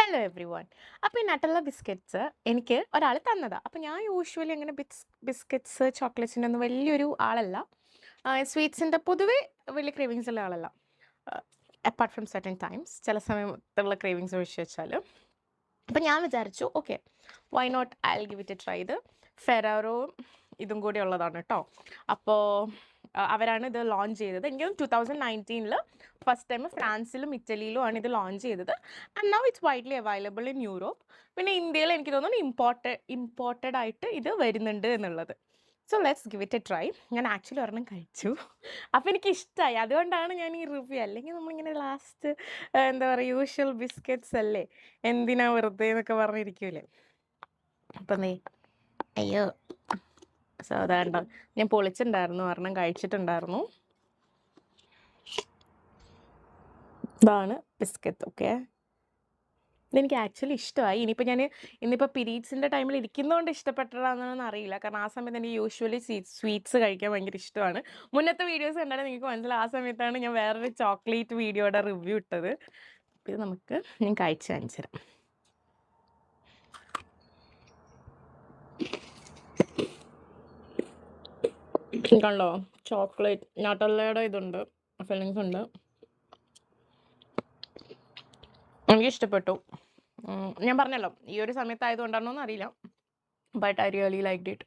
Hello every one. അപ്പോൾ ഈ നട്ടല്ല biscuits എനിക്ക് ഒരാൾ തന്നതാണ്. അപ്പോൾ ഞാൻ യൂഷ്വലി അങ്ങനെ ബിസ്ക്കറ്റ്സ് ചോക്ലേറ്റ്സിൻ്റെ ഒന്നും വലിയൊരു ആളല്ല. സ്വീറ്റ്സിൻ്റെ പൊതുവേ വലിയ ക്രേവിങ്സ് ഉള്ള ആളല്ല. അപ്പാർട്ട് ഫ്രം സർട്ടൻ ടൈംസ് ചില സമയത്തുള്ള ക്രേവിങ്സ് ഒഴിച്ച് വെച്ചാൽ. അപ്പം ഞാൻ വിചാരിച്ചു okay, why not, I will give it a try. ഇത് ഫെറാറോയും ഇതും കൂടി ഉള്ളതാണ് കേട്ടോ. അപ്പോൾ അവരാണ് ഇത് ലോഞ്ച് ചെയ്തത്. എനിക്ക് 2019 ഫസ്റ്റ് ടൈം ഫ്രാൻസിലും ഇറ്റലിയിലും ആണ് ഇത് ലോഞ്ച് ചെയ്തത്. And now it's widely available in Europe. പിന്നെ ഇന്ത്യയിൽ എനിക്ക് തോന്നുന്നു ഇമ്പോർട്ടഡ് ആയിട്ട് ഇത് വരുന്നുണ്ട് എന്നുള്ളത്. So let's give it a try. ഞാൻ ആക്ച്വലി ഒരെണ്ണം കഴിച്ചു. അപ്പോൾ എനിക്ക് ഇഷ്ടമായി. അതുകൊണ്ടാണ് ഞാൻ ഈ റിവ്യൂ. അല്ലെങ്കിൽ നമ്മളിങ്ങനെ ലാസ്റ്റ് എന്താ പറയുക, യൂഷ്വൽ ബിസ്ക്കറ്റ്സ് അല്ലേ, എന്തിനാ വെറുതെ എന്നൊക്കെ പറഞ്ഞിരിക്കൂലേ. അപ്പം നീ അയ്യോ, സോ അതാണ്ടോ, ഞാൻ പൊളിച്ചിട്ടുണ്ടായിരുന്നു, ഒരെണ്ണം കഴിച്ചിട്ടുണ്ടായിരുന്നു. ഇതാണ് ബിസ്ക്കറ്റ്. ഓക്കെ, ഇതെനിക്ക് ആക്ച്വലി ഇഷ്ടമായി. ഇന്നിപ്പോൾ പീരീഡ്സിൻ്റെ ടൈമിൽ ഇരിക്കുന്നതുകൊണ്ട് ഇഷ്ടപ്പെട്ടതാണെന്നൊന്നും അറിയില്ല. കാരണം ആ സമയത്ത് എനിക്ക് യൂഷ്വലി സ്വീറ്റ്സ് കഴിക്കാൻ ഭയങ്കര ഇഷ്ടമാണ്. മുന്നത്തെ വീഡിയോസ് കണ്ടാൽ നിങ്ങൾക്ക് മനസ്സിലായി. ആ സമയത്താണ് ഞാൻ വേറൊരു ചോക്ലേറ്റ് വീഡിയോയുടെ റിവ്യൂ ഇട്ടത്. ഇത് ഞാൻ കഴിച്ച് കാണിച്ചു തരാം. കണ്ടോ, ചോക്ലേറ്റ് നട്ടല്ലയുടെ ഇതുണ്ട്, ഫില്ലിങ്സ് ഉണ്ട്. എനിക്ക് ഇഷ്ടപ്പെട്ടു. ഞാൻ പറഞ്ഞല്ലോ, ഈ ഒരു സമയത്തായതുകൊണ്ടാണോന്ന് അറിയില്ല, but I really liked it.